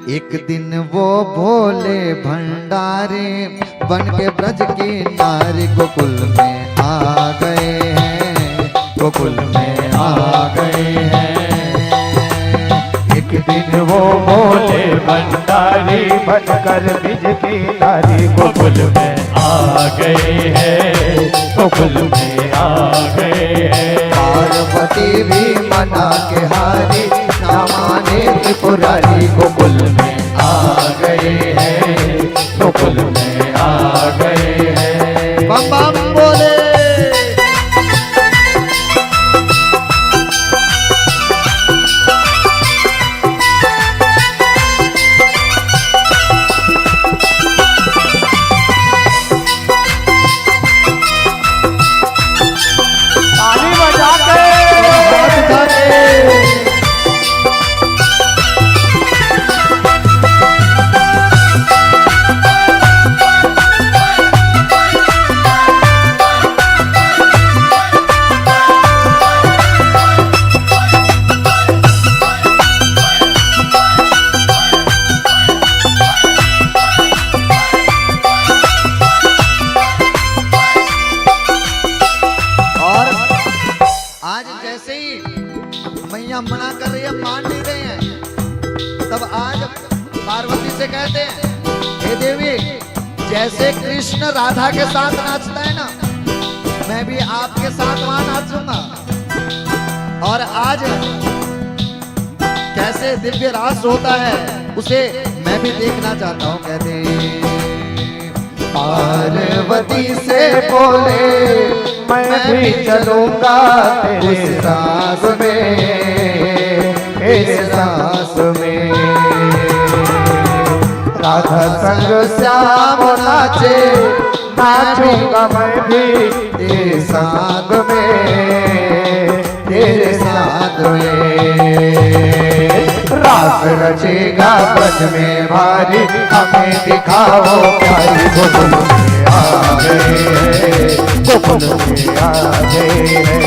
एक दिन वो भोले भंडारी बन के ब्रज की नारी गोकुल में आ गए हैं, गोकुल में आ गए हैं। एक दिन वो भोले भंडारी बनकर ब्रज की नारी गोकुल में आ गए हैं, गोकुल में आ गए हैं। पार्वती भी मना के हारी ना माने त्रिपुरारी गोकुल में आ गए हैं, गोकुल में आ गए हैं। बम बम बोले। ताली बजा के मैया मना कर रही है, मान नहीं रहे हैं। तब आज पार्वती से कहते हैं, हे देवी, जैसे कृष्ण राधा के साथ नाचता है ना, मैं भी आपके साथ वहां नाचूंगा। और आज कैसे दिव्य रास होता है उसे मैं भी देखना चाहता हूँ। कहते हैं पार्वती से बोले, मैं भी चलूंगा तेरे साथ में, तेरे साथ में। राधा संग श्याम नाचे, नाचूंगा मैं भी तेरे साथ में, तेरे साथ में। रास रचेगा ब्रज में भारी, हमें दिखाओ प्यारी गोकुल में आ गए हैं, गोकुल में आ गए हैं।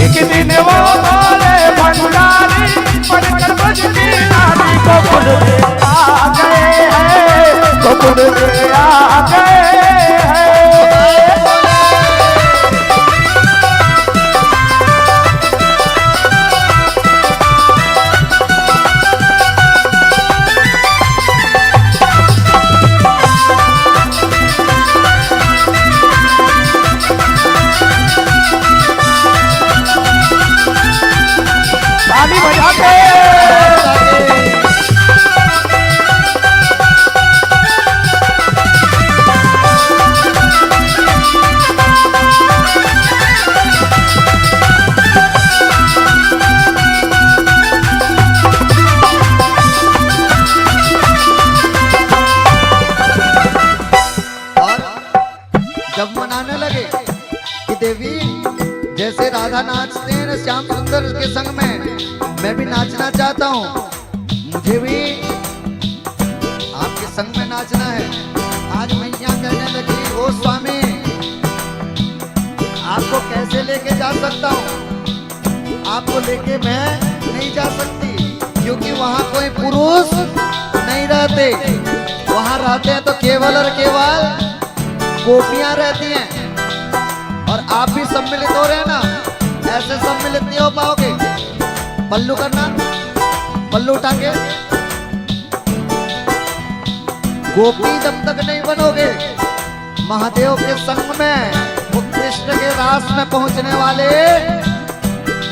एक दिन वो भोले भंडारी बनकर ब्रज की नारी गोकुल में आ गए हैं, गोकुल में आ गए हैं। ताली बजा के जब मनाने लगे कि देवी, जैसे राधा नाचते हैं ना श्याम सुंदर के संग में, मैं भी नाचना चाहता हूँ, मुझे भी आपके संग में नाचना है। आज मैया कहने लगी, ओ स्वामी, आपको कैसे लेके जा सकता हूँ? आपको लेके मैं नहीं जा सकती, क्योंकि वहाँ कोई पुरुष नहीं रहते। वहाँ रहते हैं तो केवल और केवल गोपियां रहती हैं। और आप भी सम्मिलित हो रहे हैं ना, ऐसे सम्मिलित नहीं हो पाओगे। पल्लू करना, पल्लू उठा के। गोपी जब तक नहीं बनोगे महादेव के संग में, वो कृष्ण के रास में पहुंचने वाले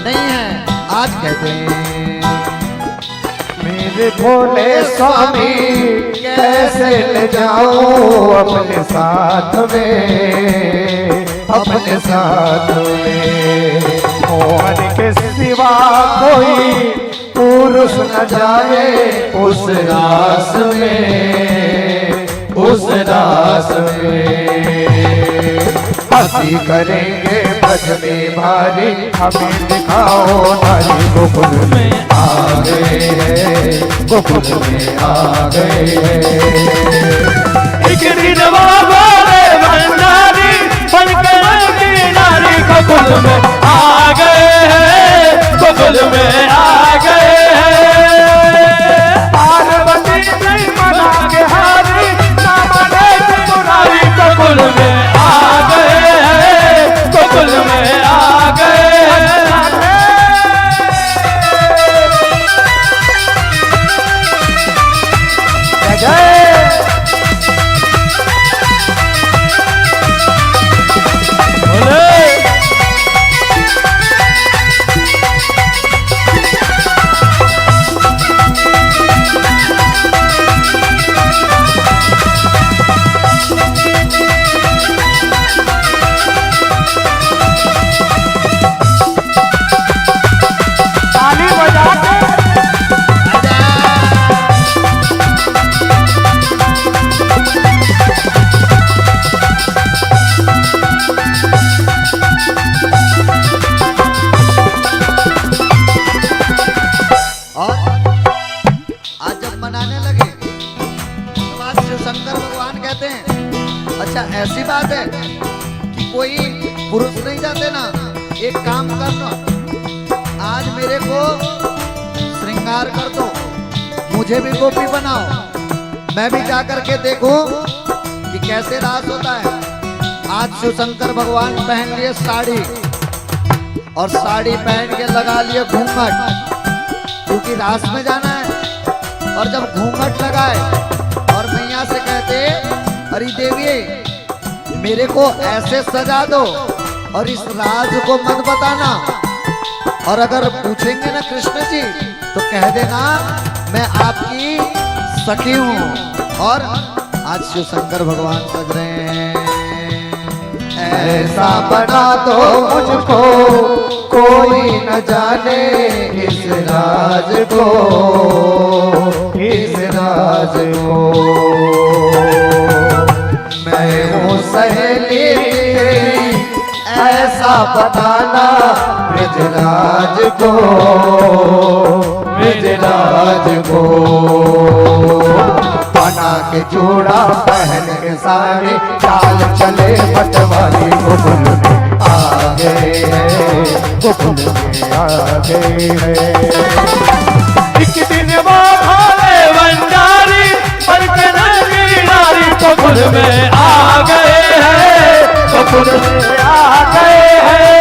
नहीं हैं। आज कहते हैं मेरे भोले स्वामी, कैसे ले जाऊं अपने साथ में, अपने साथ में। मोहन के सिवा कोई पुरुष न जाए उस रास में, उस रास में। हंसी करेंगे ब्रज में भारी, हमें दिखाओ नारी गोकुल में आ गए हैं, गोकुल में आ गए हैं। एक दिन वो भोले भंडारी बनकर की नारी गोकुल में आ गए हैं, गोकुल में आ गए हैं। आज जब मनाने लगे तो आज शिव शंकर भगवान कहते हैं अच्छा ऐसी बात है कि कोई पुरुष नहीं जाते ना, एक काम करना, आज मेरे को श्रृंगार कर दो, मुझे भी गोपी बनाओ, मैं भी जा करके देखूं कि कैसे रास होता है। आज शिव शंकर भगवान पहन लिए साड़ी और साड़ी पहन के लगा लिए घूंघट, क्योंकि रास में जाना है। और जब घूंघट लगाए और मैया से कहते अरे देवी मेरे को ऐसे सजा दो और इस राज को मत बताना, और अगर पूछेंगे ना कृष्ण जी तो कह देना मैं आपकी सखी हूँ। और आज शिव शंकर भगवान सज रहे हैं, ऐसा बना दो मुझको कोई न जाने इस राज को, इस राज को। मैं हूँ सहेली तेरी, ऐसा बताना ब्रजराज को, ब्रजराज को। बना के चूड़ा पहन के सारे चाल चले पटवारी गोकुल में आ गए हैं, गोकुल में आ गए हैं। एक दिन वो भोले भंडारी बनकर नारी गोकुल में आ गए हैं, गोकुल में आ गए हैं।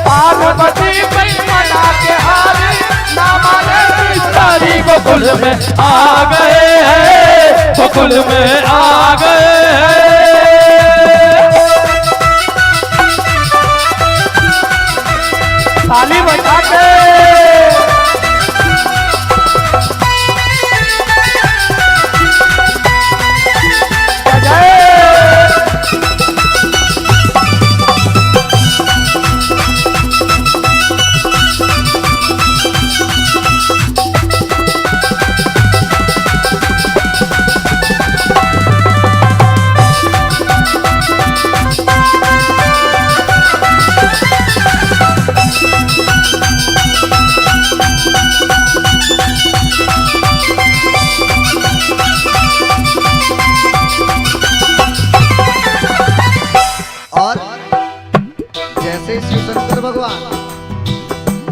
पार्वती मना के हारी ना माने सारी गोकुल में आ गए हैं, गोकुल में आ गए हैं। ताली बजा के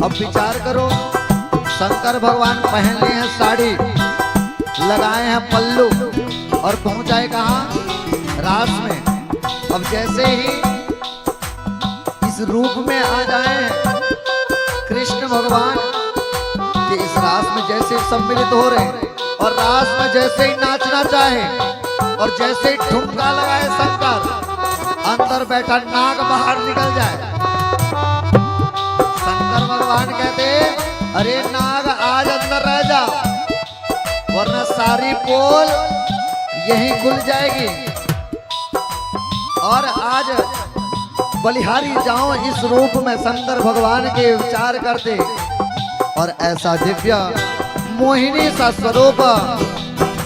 अब विचार करो, शंकर भगवान पहन लिए हैं साड़ी, लगाए हैं पल्लू और पहुंचाए कहाँ? रास में। अब जैसे ही इस रूप में आ जाए हैं कृष्ण भगवान कि इस रास में जैसे सम्मिलित हो रहे हैं और रास में जैसे ही नाचना चाहे और जैसे ही ठुमका लगाए शंकर, अंदर बैठा नाग बाहर निकल जाए। शंकर भगवान कहते अरे नाग आज अंदर रह जा, वरना सारी पोल यहीं खुल जाएगी। और आज बलिहारी जाओ इस रूप में शंकर भगवान के विचार करते और ऐसा दिव्य मोहिनी सा स्वरूप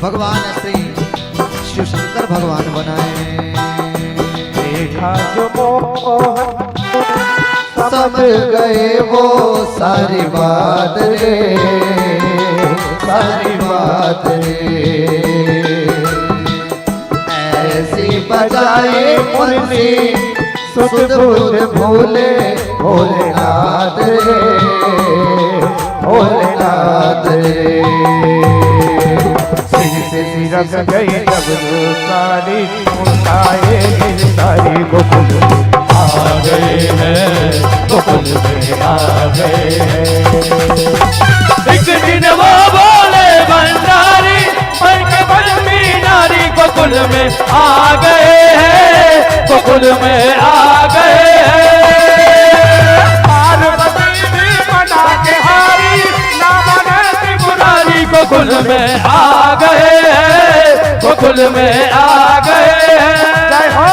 भगवान श्री शिव शंकर भगवान बनाए। देखा जो मोहन समझ गए वो सारी बात रे, सारी बात रे। ऐसी बजाए मुरली सुध बुध भोले भोलेनाथ रे, भोलेनाथ रे। सिर से सिरक गई जब सारी उठाए सारी गोकुल आ गए हैं, गोकुल में आ गए हैं। एक दिन वो बोले भंडारी पर के बलमी नारी गोकुल में आ गए हैं, गोकुल में आ गए हैं। पार्वती भी बना के हारी ना बने त्रिपुरारी गोकुल में आ गए हैं, गोकुल में आ गए हैं। जय हो।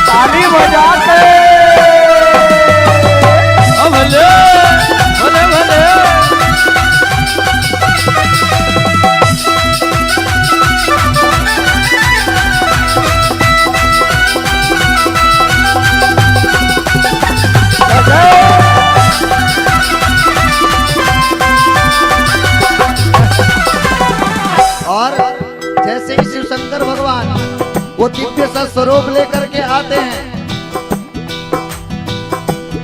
ताली बजा के भले भले भले। शंकर भगवान वो दिव्य सा स्वरूप लेकर के आते हैं।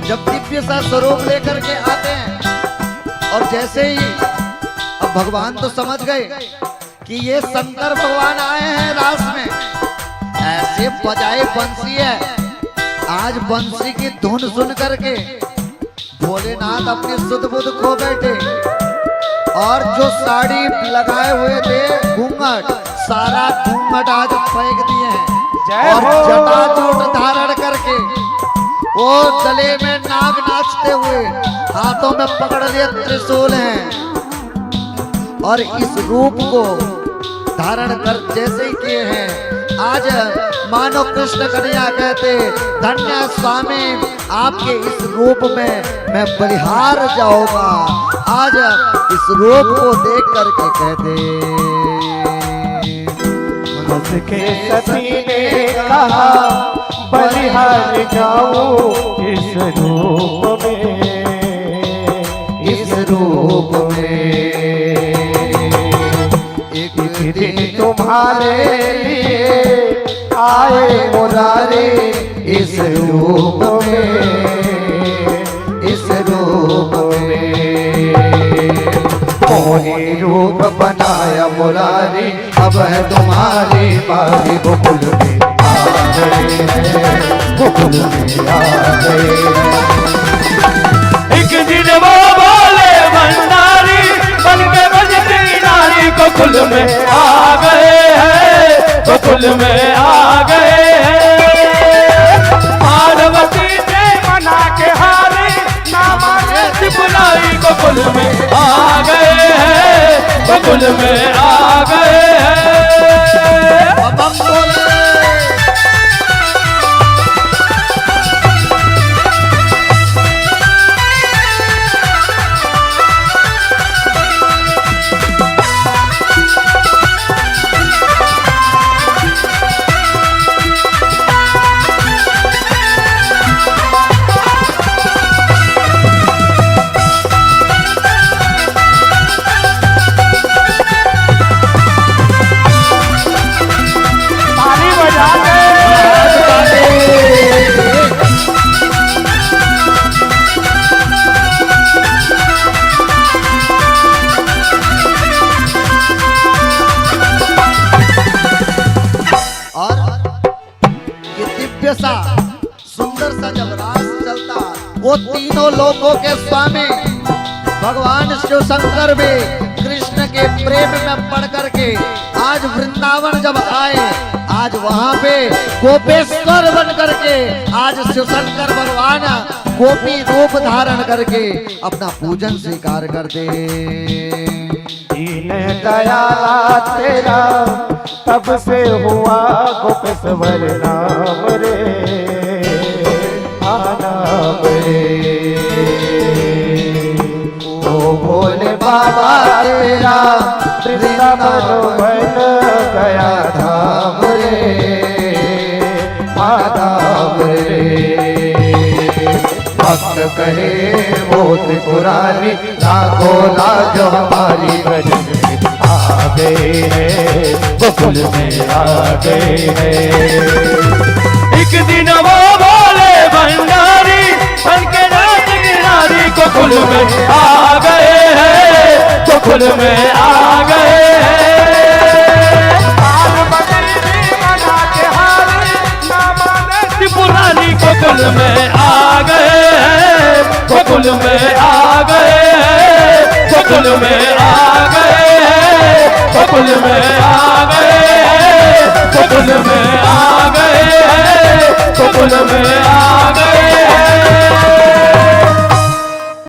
जब दिव्य सा स्वरूप लेकर के आते हैं और जैसे ही अब भगवान तो समझ गए कि ये शंकर भगवान आए हैं रास में, ऐसे बजाए बंसी है। आज बंसी की धुन सुन करके भोलेनाथ अपनी सुध बुध खो बैठे और जो साड़ी लगाए हुए थे घूंघट, सारा घूंघट आज फेंक दिए हैं और जटाजूट धारण करके वो गले में नाग नाचते हुए हाथों में पकड़ लिए त्रिशूल हैं और इस रूप को धारण कर जैसे ही किए हैं। आज मानो कृष्ण कन्हैया कहते धन्य स्वामी आपके इस रूप में मैं बलिहार जाऊंगा। आज इस रूप को देख करके कहते हंस के सती ने कहा बलिहार जाऊं इस रूप में, इस रूप में एक दिन तुम्हारे लिए आए मुरारी इस रूप में, इस रूप में मोही रूप बनाया मुरारी, अब है तुम्हारी बारी गोकुल में आ गए हैं, गोकुल में आ गए हैं। एक दिन वो बोले भंडारी बन के बजती नारी गोकुल में आ गए हैं, गोकुल में आ गए हैं। पार्वती ने मना के हारी ना माने बुलाई गोकुल में आ गए हैं, गोकुल में आ गए हैं। बम बोले सुंदर सा जब रास चलता वो तीनों लोगों के स्वामी भगवान शिव शंकर भी कृष्ण के प्रेम में पड़ करके आज वृंदावन जब आए, आज वहां पे गोपेश्वर बन करके आज शिव शंकर भगवान गोपी रूप धारण करके अपना पूजन स्वीकार करते। दीन दयाला तेरा तब से हुआ गोपेश्वर नाम रे, नाम रे। ओ भोले बाबा तेरा वृंदावन बन गया धाम रे, धाम रे। भक्त कहे वो त्रिपुरारी लाखों लाज हमारी ब्रज में आ गए हैं, गोकुल में आ गए हैं। एक दिन वो बोले भंडारी बन के नाच नारी गोकुल में आ गए हैं, गोकुल में आ गए हैं। मना के हारी ना माने त्रिपुरारी गोकुल में आ गए हैं, गोकुल में आ गए हैं, गोकुल में आ गए हैं, गोकुल में आ गए हैं, गोकुल में आ गए हैं, गोकुल में